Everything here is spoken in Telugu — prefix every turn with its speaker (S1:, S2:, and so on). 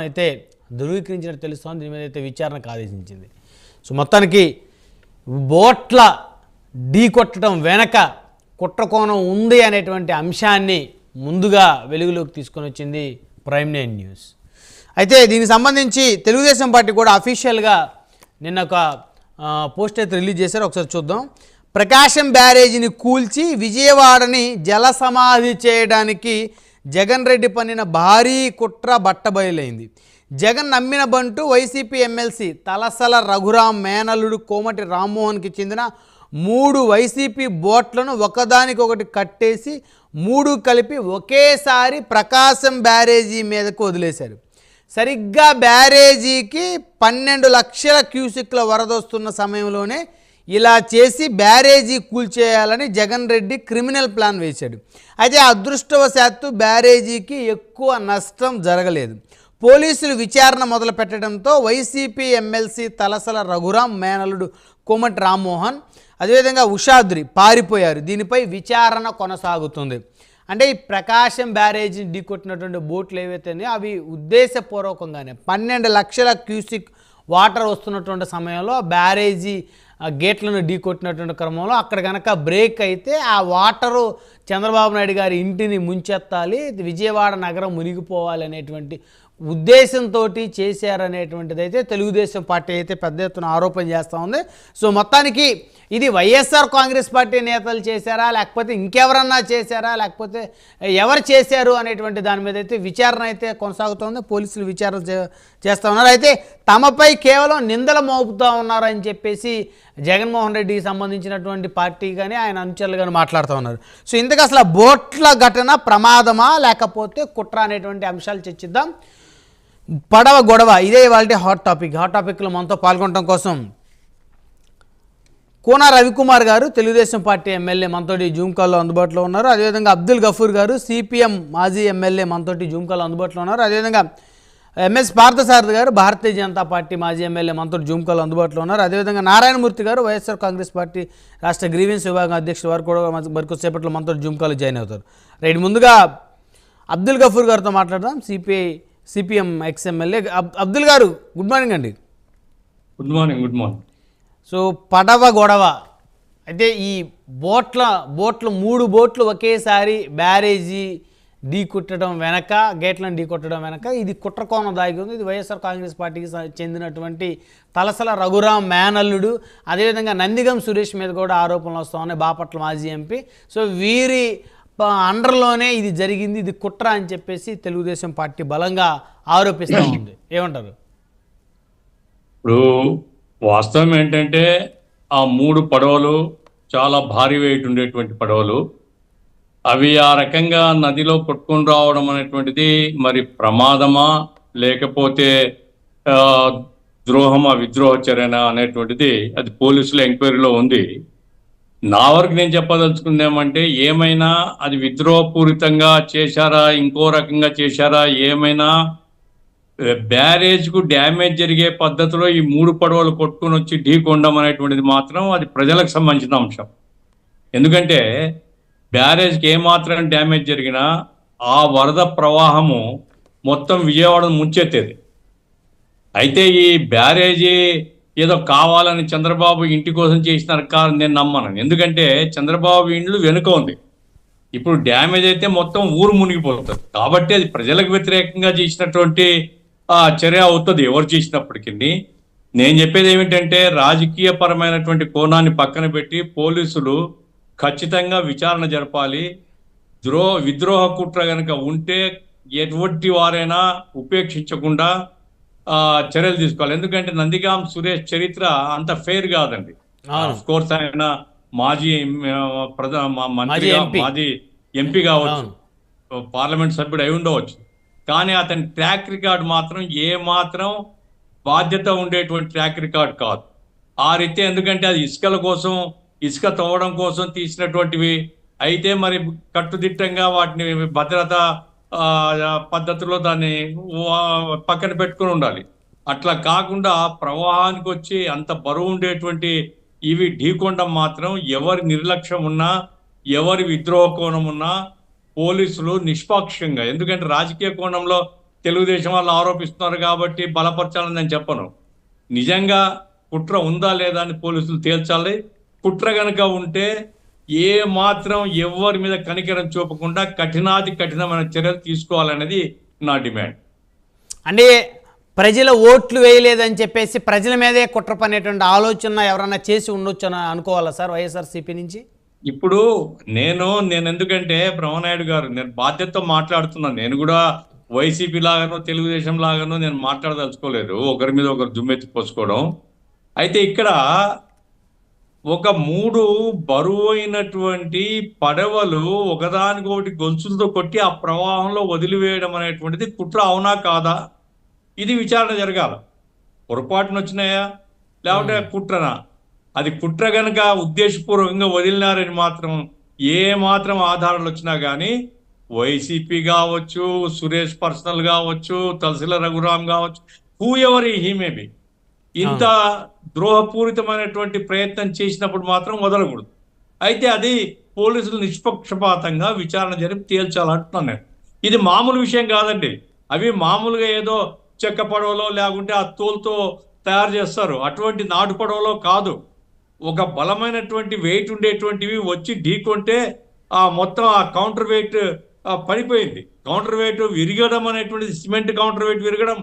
S1: అయితే ధృవీకరించినట్టు తెలుస్తోంది. దీని మీద అయితే విచారణకు ఆదేశించింది. సో మొత్తానికి బోట్ల ఢీ కొట్టడం వెనక కుట్రకోణం ఉంది అనేటువంటి అంశాన్ని ముందుగా వెలుగులోకి తీసుకొని వచ్చింది ప్రైమ్ 9 న్యూస్. అయితే దీనికి సంబంధించి తెలుగుదేశం పార్టీ కూడా అఫీషియల్గా నిన్న ఒక పోస్ట్ అయితే రిలీజ్ చేశారు. ఒకసారి చూద్దాం. ప్రకాశం బ్యారేజీని కూల్చి విజయవాడని జల సమాధి చేయడానికి జగన్ రెడ్డి పన్నిన భారీ కుట్ర బట్టబయలైంది. జగన్ నమ్మిన బంటు వైసీపీ ఎమ్మెల్సీ తలసల రఘురాం మేనల్లుడు కోమటి రామ్మోహన్కి చెందిన 3 వైసీపీ బోట్లను ఒకదానికొకటి కట్టేసి 3 కలిపి ఒకేసారి ప్రకాశం బ్యారేజీ మీదకు వదిలేశారు. సరిగ్గా బ్యారేజీకి 12 లక్షల క్యూసెక్ల వరద వస్తున్న సమయంలోనే ఇలా చేసి బ్యారేజీ కూల్చేయాలని జగన్ రెడ్డి క్రిమినల్ ప్లాన్ వేశాడు. అయితే అదృష్టవశాత్తు బ్యారేజీకి ఎక్కువ నష్టం జరగలేదు. పోలీసులు విచారణ మొదలు పెట్టడంతో వైసీపీ ఎమ్మెల్సీ తలసల రఘురాం మేనలుడు కోమటి రామ్మోహన్ అదేవిధంగా ఉషాద్రి పారిపోయారు. దీనిపై విచారణ కొనసాగుతుంది. అంటే ఈ ప్రకాశం బ్యారేజీని ఢీకొట్టినటువంటి బోట్లు ఏవైతే అవి ఉద్దేశపూర్వకంగానే 12 లక్షల క్యూసిక్ వాటర్ వస్తున్నటువంటి సమయంలో బ్యారేజీ గేట్లను ఢీకొట్టినటువంటి క్రమంలో అక్కడ కనుక బ్రేక్ అయితే ఆ వాటరు చంద్రబాబు నాయుడు గారి ఇంటిని ముంచెత్తాలి, విజయవాడ నగరం మునిగిపోవాలి అనేటువంటి ఉద్దేశంతో చేశారనేటువంటిది అయితే తెలుగుదేశం పార్టీ అయితే పెద్ద ఎత్తున ఆరోపణ చేస్తూ ఉంది. సో మొత్తానికి ఇది వైఎస్ఆర్ కాంగ్రెస్ పార్టీ నేతలు చేశారా, లేకపోతే ఇంకెవరన్నా చేశారా, లేకపోతే ఎవరు చేశారు అనేటువంటి దాని మీద అయితే విచారణ అయితే కొనసాగుతోంది. పోలీసులు విచారణ చేస్తూ ఉన్నారు. అయితే తమపై కేవలం నిందలు మోపుతూ ఉన్నారని చెప్పేసి జగన్మోహన్ రెడ్డికి సంబంధించినటువంటి పార్టీ కానీ ఆయన అనుచరులు కానీ మాట్లాడుతూ ఉన్నారు. సో ఇందుకు అసలు బోట్ల ఘటన ప్రమాదమా లేకపోతే కుట్ర అనేటువంటి అంశాలు చర్చిద్దాం. పడవ గొడవ ఇదే ఇవాళ హాట్ టాపిక్లో మనతో పాల్గొనడం కోసం కోన రవికుమార్ గారు తెలుగుదేశం పార్టీ ఎమ్మెల్యే మనతోటి జూమ్ కాల్లో అందుబాటులో ఉన్నారు. అదేవిధంగా అబ్దుల్ గఫూర్ గారు సిపిఎం మాజీ ఎమ్మెల్యే మనతోటి జూమ్ కాల్లో అందుబాటులో ఉన్నారు. అదేవిధంగా ఎంఎస్ పార్థసారథి గారు భారతీయ జనతా పార్టీ మాజీ ఎమ్మెల్యే మనతోటి జూమ్ కాల్లో అందుబాటులో ఉన్నారు. అదేవిధంగా నారాయణమూర్తి గారు వైఎస్ఆర్ కాంగ్రెస్ పార్టీ రాష్ట్ర గ్రీవెన్స్ విభాగం అధ్యక్షుడు వారు కూడా మరికొద్దిసేపట్లో మనతోటి జూమ్ కాల్లో జాయిన్ అవుతారు. రైట్, ముందుగా అబ్దుల్ గఫూర్ గారితో మాట్లాడదాం. సిపిఎం ఎక్స్ ఎమ్మెల్యే అబ్దుల్ గారు, గుడ్ మార్నింగ్ అండి.
S2: Good morning.
S1: సో పడవ గొడవ అయితే ఈ బోట్లు 3 బోట్లు ఒకేసారి బ్యారేజీ ఢీకొట్టడం వెనక, గేట్లను ఢీకొట్టడం వెనక ఇది కుట్రకోణం దాగి ఉంది. ఇది వైఎస్ఆర్ కాంగ్రెస్ పార్టీకి చెందినటువంటి తలసల రఘురాం మేనల్లుడు, అదేవిధంగా నందిగం సురేష్ మీద కూడా ఆరోపణలు వస్తూ ఉన్నాయి, బాపట్ల మాజీ ఎంపీ. సో వీరి అండర్లోనే ఇది జరిగింది, ఇది కుట్ర అని చెప్పేసి తెలుగుదేశం పార్టీ బలంగా ఆరోపిస్తూ ఉంది. ఏమంటారు?
S2: ఇప్పుడు వాస్తవం ఏంటంటే ఆ 3 పడవలు చాలా భారీ వెయిట్ ఉండేటువంటి పడవలు, అవి ఆ రకంగా నదిలో కొట్టుకొని రావడం అనేటువంటిది మరి ప్రమాదమా లేకపోతే ద్రోహమా, విద్రోహ చర్యనా అనేటువంటిది అది పోలీసుల ఎంక్వైరీలో ఉంది. నా వరకు నేను చెప్పదలుచుకుంది ఏమంటే, ఏమైనా అది విద్రోహపూరితంగా చేశారా, ఇంకో రకంగా చేశారా, ఏమైనా బ్యారేజ్కు డ్యామేజ్ జరిగే పద్ధతిలో ఈ 3 పడవలు కొట్టుకొని వచ్చి ఢీకొనడం అనేటువంటిది మాత్రం అది ప్రజలకు సంబంధించిన అంశం. ఎందుకంటే బ్యారేజ్కి ఏమాత్రం డ్యామేజ్ జరిగినా ఆ వరద ప్రవాహము మొత్తం విజయవాడను ముంచెత్తేది. అయితే ఈ బ్యారేజీ ఏదో కావాలని చంద్రబాబు ఇంటి కోసం చేసినారు కాదు, నేను నమ్మను. ఎందుకంటే చంద్రబాబు ఇండ్లు వెనుక ఉంది, ఇప్పుడు డ్యామేజ్ అయితే మొత్తం ఊరు మునిగిపోతుంది. కాబట్టి అది ప్రజలకు వ్యతిరేకంగా చేసినటువంటి చర్య అవుతుంది ఎవరు చేసినప్పటికీ. నేను చెప్పేది ఏమిటంటే, రాజకీయ పరమైనటువంటి కోణాన్ని పక్కన పెట్టి పోలీసులు ఖచ్చితంగా విచారణ జరపాలి. విద్రోహ కుట్ర కనుక ఉంటే ఎటువంటి వారైనా ఉపేక్షించకుండా చర్యలు తీసుకోవాలి. ఎందుకంటే నందిగాం సురేష్ చరిత్ర అంత ఫెయిర్ కాదండి. కోర్స్ ఆయన మాజీ మాజీ ఎంపీ కావచ్చు, పార్లమెంట్ సభ్యుడు అయి ఉండవచ్చు, కానీ అతని ట్రాక్ రికార్డ్ మాత్రం ఏ మాత్రం బాధ్యత ఉండేటువంటి ట్రాక్ రికార్డ్ కాదు ఆ రీతే. ఎందుకంటే అది ఇసుక తవ్వడం కోసం తీసినటువంటివి అయితే మరి కట్టుదిట్టంగా వాటిని భద్రత పద్ధతిలో దాన్ని పక్కన పెట్టుకుని ఉండాలి. అట్లా కాకుండా ప్రవాహానికి వచ్చి అంత బరువు ఉండేటువంటి ఇవి ఢీకొనడం మాత్రం ఎవరి నిర్లక్ష్యం ఉన్నా, ఎవరి విద్రోహ కోణం ఉన్నా పోలీసులు నిష్పాక్షంగా, ఎందుకంటే రాజకీయ కోణంలో తెలుగుదేశం వాళ్ళు ఆరోపిస్తున్నారు కాబట్టి బలపరచాలని నేను చెప్పను. నిజంగా కుట్ర ఉందా లేదా అని పోలీసులు తేల్చాలి. కుట్ర గనక ఉంటే ఏ మాత్రం ఎవరి మీద కనికరం చూపకుండా కఠినాతి కఠినమైన చర్యలు తీసుకోవాలనేది నా డిమాండ్.
S1: అంటే ప్రజల ఓట్లు వేయలేదని చెప్పేసి ప్రజల మీదే కుట్ర పనేటువంటి ఆలోచన ఎవరన్నా చేసి ఉండొచ్చు అని అనుకోవాలా సార్ వైఎస్ఆర్సీపీ నుంచి?
S2: ఇప్పుడు నేను ఎందుకంటే బ్రహ్మనాయుడు గారు, నేను బాధ్యతతో మాట్లాడుతున్నాను. నేను కూడా వైసీపీ లాగానో తెలుగుదేశం లాగానో నేను మాట్లాడదలుచుకోలేదు, ఒకరి మీద ఒకరు దుమ్మెత్తి పోసుకోవడం. అయితే ఇక్కడ ఒక 3 బరువైనటువంటి పడవలు ఒకదానికొకటి గొలుసులతో కొట్టి ఆ ప్రవాహంలో వదిలివేయడం అనేటువంటిది కుట్ర అవునా కాదా? ఇది విచారణ జరగాల. పొరపాటున వచ్చినాయా లేకుంటే కుట్రనా? అది కుట్ర గనక ఉద్దేశపూర్వకంగా వదిలినారని మాత్రం ఏ మాత్రం ఆధారాలు వచ్చినా కానీ వైసీపీ కావచ్చు, సురేష్ పర్సనల్ కావచ్చు, తలసిల రఘురామ్ కావచ్చు, who ever he may be, ఇంత ద్రోహపూరితమైనటువంటి ప్రయత్నం చేసినప్పుడు మాత్రం వదలకూడదు. అయితే అది పోలీసులు నిష్పక్షపాతంగా విచారణ జరిపి తేల్చాలంటున్నాను నేను. ఇది మామూలు విషయం కాదండి. అవి మామూలుగా ఏదో చెక్క పడవలో లేకుంటే ఆ తోలుతో తయారు చేస్తారు, అటువంటి నాటు పడవలో కాదు. ఒక బలమైనటువంటి వెయిట్ ఉండేటువంటివి వచ్చి ఢీకొంటే ఆ మొత్తం ఆ కౌంటర్ వెయిట్ పడిపోయింది. కౌంటర్ వెయిట్ విరగడం అనేటువంటిది, సిమెంట్ కౌంటర్ వెయిట్ విరగడం